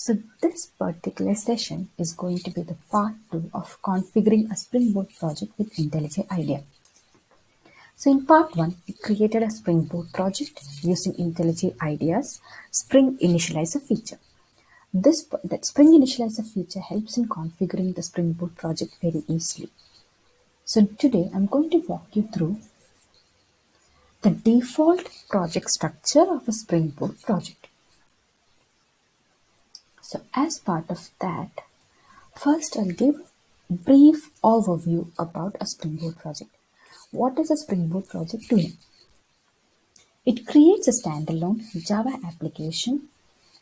So this particular session is going to be the part 2 of configuring a Spring Boot project with IntelliJ IDEA. So in part 1, we created a Spring Boot project using IntelliJ IDEA's Spring Initializer feature. That Spring Initializer feature helps in configuring the Spring Boot project very easily. So today I'm going to walk you through the default project structure of a Spring Boot project. So as part of that, first I'll give a brief overview about a Spring Boot project. What does a Spring Boot project do? It creates a standalone Java application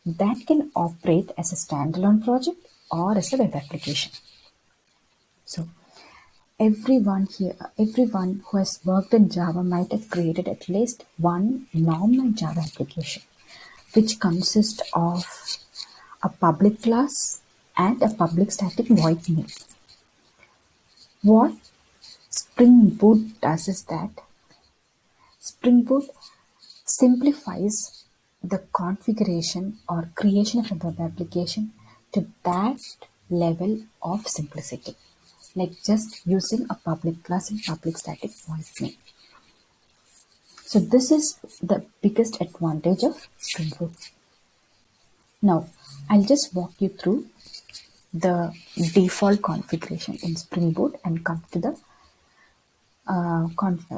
that can operate as a standalone project or as a web application. So everyone who has worked in Java might have created at least one normal Java application, which consists of a public class and a public static void main. What Spring Boot does is that Spring Boot simplifies the configuration or creation of a web application to that level of simplicity, like just using a public class and public static void main. So this is the biggest advantage of Spring Boot. Now, I'll just walk you through the default configuration in Spring Boot and come to the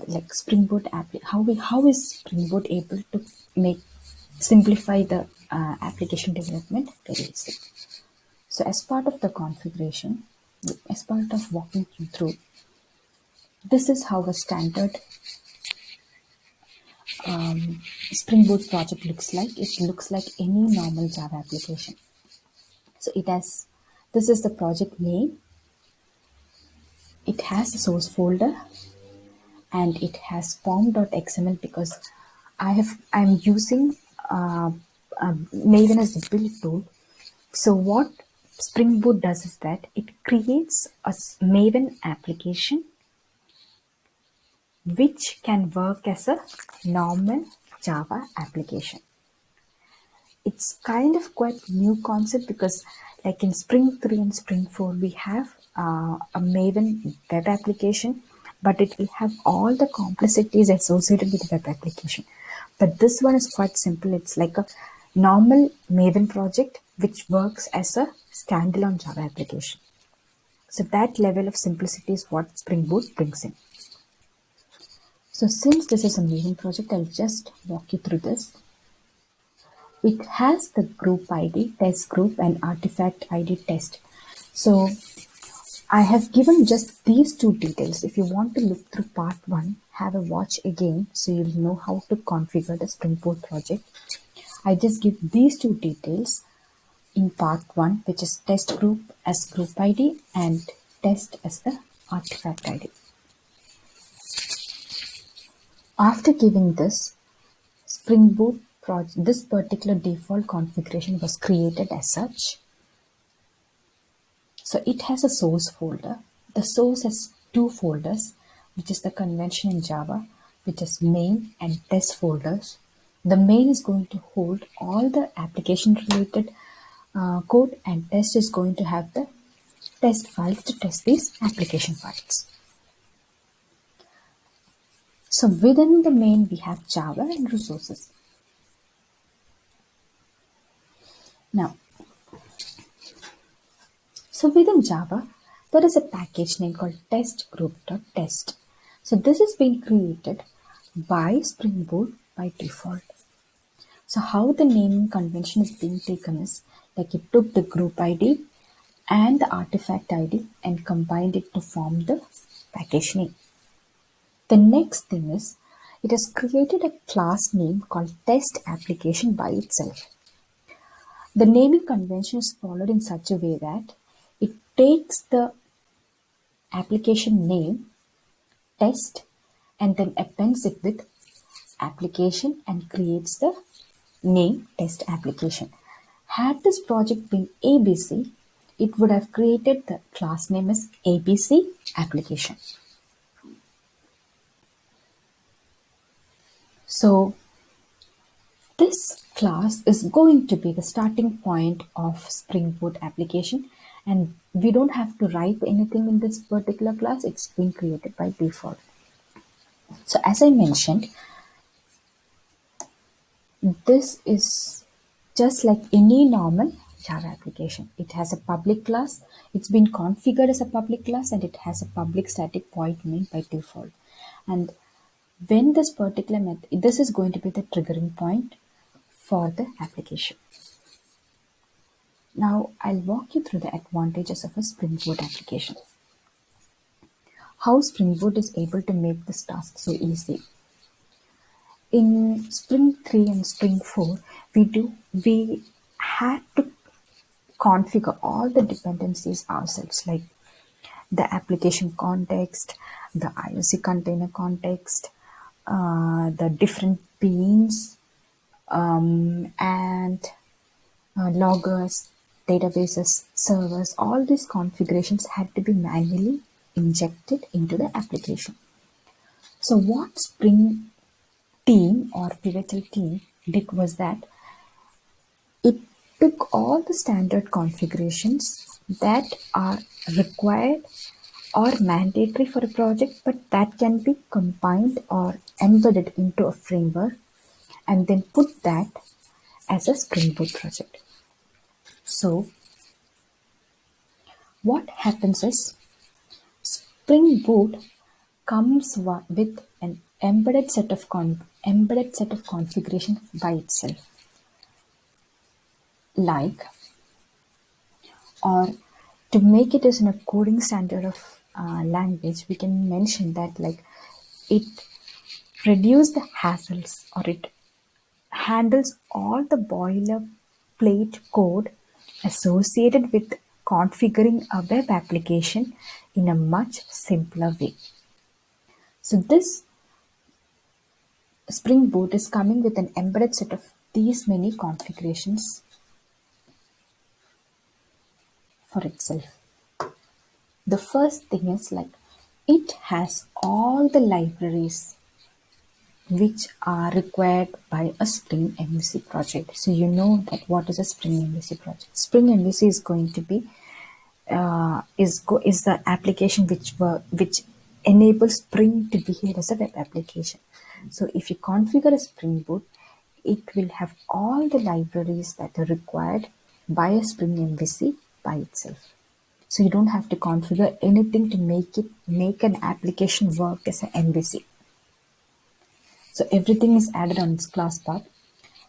like Spring Boot app. How is Spring Boot able to simplify the application development very easy? So as part of the configuration, as part of walking you through, this is how a standard Spring Boot project looks like. It looks like any normal Java application. So this is the project name. It has a source folder and it has pom.xml because I'm using Maven as the build tool. So what Spring Boot does is that it creates a Maven application which can work as a normal Java application. It's kind of quite new concept because like in Spring 3 and Spring 4 we have a Maven web application, but it will have all the complexities associated with the web application. But this one is quite simple. It's like a normal Maven project which works as a standalone Java application. So that level of simplicity is what Spring Boot brings in. So since this is a Maven project, I'll just walk you through this. It has the group ID, test group, and artifact ID test. So I have given just these two details. If you want to look through part 1, have a watch again so you'll know how to configure the Spring Boot project. I just give these two details in part 1, which is test group as group ID and test as the artifact ID. After giving this, Spring Boot project, this particular default configuration was created as such. So it has a source folder. The source has two folders, which is the convention in Java, which is main and test folders. The main is going to hold all the application related code, and test is going to have the test files to test these application files. So within the main we have Java and resources. Now, so within Java, there is a package name called testgroup.test. So this has been created by Spring Boot by default. So how the naming convention is being taken is like it took the group ID and the artifact ID and combined it to form the package name. The next thing is it has created a class name called test application by itself. The naming convention is followed in such a way that it takes the application name test and then appends it with application and creates the name test application. Had this project been ABC, it would have created the class name as ABC application. So This class is going to be the starting point of Spring Boot application, and we don't have to write anything in this particular class. It's been created by default. So as I mentioned, this is just like any normal Java application. It has a public class. It's been configured as a public class, and it has a public static void main by default. And when this particular method, this is going to be the triggering point for the application. Now I'll walk you through the advantages of a Spring Boot application. How Spring Boot is able to make this task so easy. In Spring 3 and Spring 4, we had to configure all the dependencies ourselves, like the application context, the IOC container context, the different beans, and loggers, databases, servers, all these configurations had to be manually injected into the application. So what Spring team or Pivotal team did was that it took all the standard configurations that are required or mandatory for a project, but that can be combined or embedded into a framework, and then put that as a Spring Boot project. So what happens is Spring Boot comes with an embedded set of configuration by itself, like, or to make it as in a coding standard of language, we can mention that like it reduces the hassles, or it handles all the boilerplate code associated with configuring a web application in a much simpler way. So this Spring Boot is coming with an embedded set of these many configurations for itself. The first thing is like it has all the libraries which are required by a Spring MVC project. So you know that what is a Spring MVC project. Spring MVC is going to be is the application which enables Spring to behave as a web application. So if you configure a Spring Boot, it will have all the libraries that are required by a Spring MVC by itself. So you don't have to configure anything to make an application work as an MVC. So everything is added on its class path.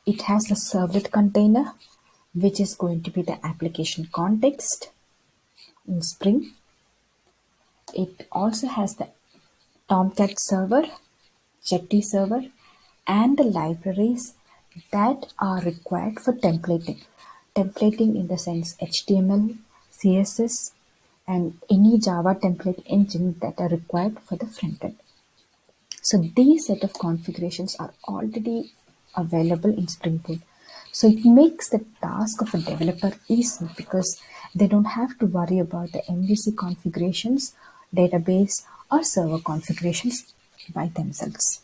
It has the servlet container, which is going to be the application context in Spring. It also has the Tomcat server, Jetty server, and the libraries that are required for templating. Templating in the sense HTML, CSS, and any Java template engine that are required for the front end. So these set of configurations are already available in Spring Boot. So it makes the task of a developer easy because they don't have to worry about the MVC configurations, database, or server configurations by themselves.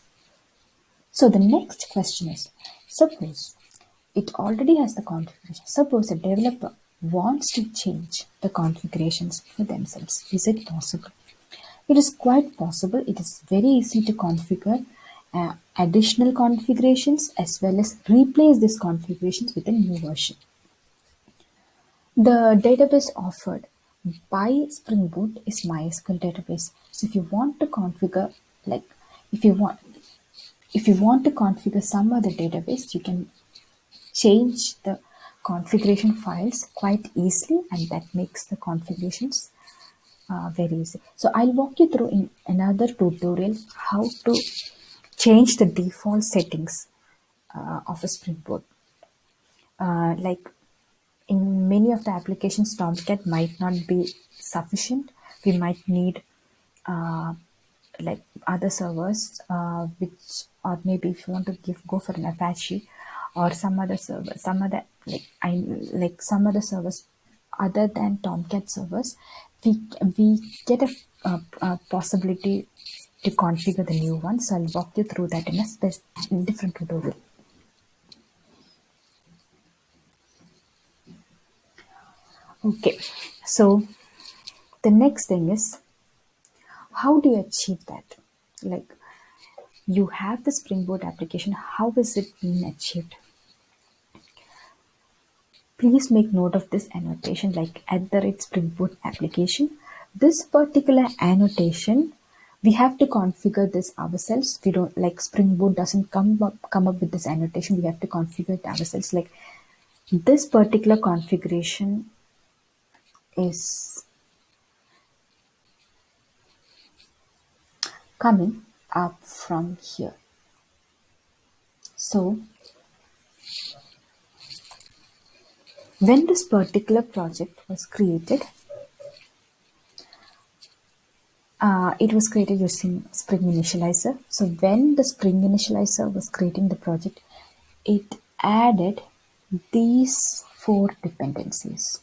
So the next question is, suppose it already has the configuration. Suppose a developer wants to change the configurations for themselves. Is it possible? It is quite possible. It is very easy to configure additional configurations as well as replace these configurations with a new version. The database offered by Spring Boot is MySQL database. So if you want to configure, like if you want to configure some other database, you can change the configuration files quite easily, and that makes the configurations very easy. So I'll walk you through in another tutorial how to change the default settings of a Spring Boot. Like in many of the applications, Tomcat might not be sufficient. We might need like other servers, which, or maybe if you want to go for an Apache or some other server, some other servers other than Tomcat servers, we get a possibility to configure the new one. So I'll walk you through that in a different tutorial. Okay, so the next thing is, how do you achieve that? Like, you have the Spring Boot application, how is it being achieved? Please make note of this annotation, like at the rate Spring Boot application. This particular annotation, we have to configure this ourselves. We don't, like, Spring Boot doesn't come up with this annotation. We have to configure it ourselves. Like, this particular configuration is coming up from here. So when this particular project was created, it was created using Spring Initializer. So when the Spring Initializer was creating the project, it added these four dependencies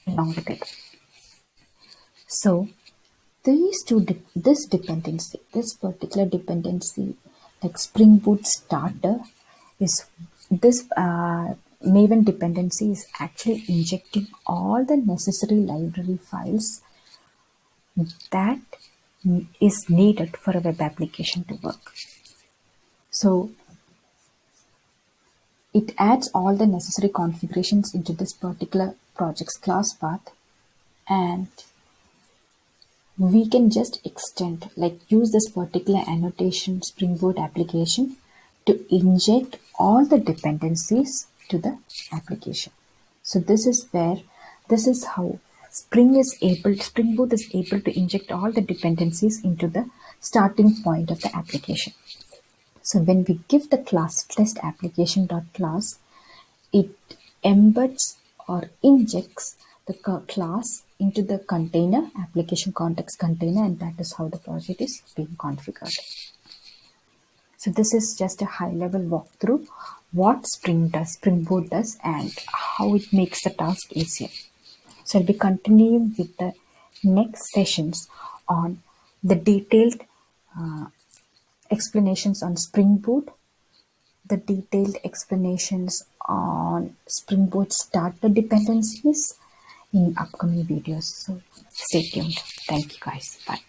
along with it. So this dependency, this particular dependency, like Spring Boot starter, is this Maven dependency is actually injecting all the necessary library files that is needed for a web application to work. So it adds all the necessary configurations into this particular project's class path, and we can just extend, like, use this particular annotation Spring Boot application to inject all the dependencies to the application. So this is how Spring Boot is able to inject all the dependencies into the starting point of the application. So when we give the class test application.class, it embeds or injects the class into the container, application context container, and that is how the project is being configured. So this is just a high level walkthrough what Spring Boot does, and how it makes the task easier. So I'll be continuing with the next sessions on the detailed explanations on Spring Boot, the detailed explanations on Spring Boot starter dependencies in upcoming videos. So stay tuned. Thank you guys. Bye.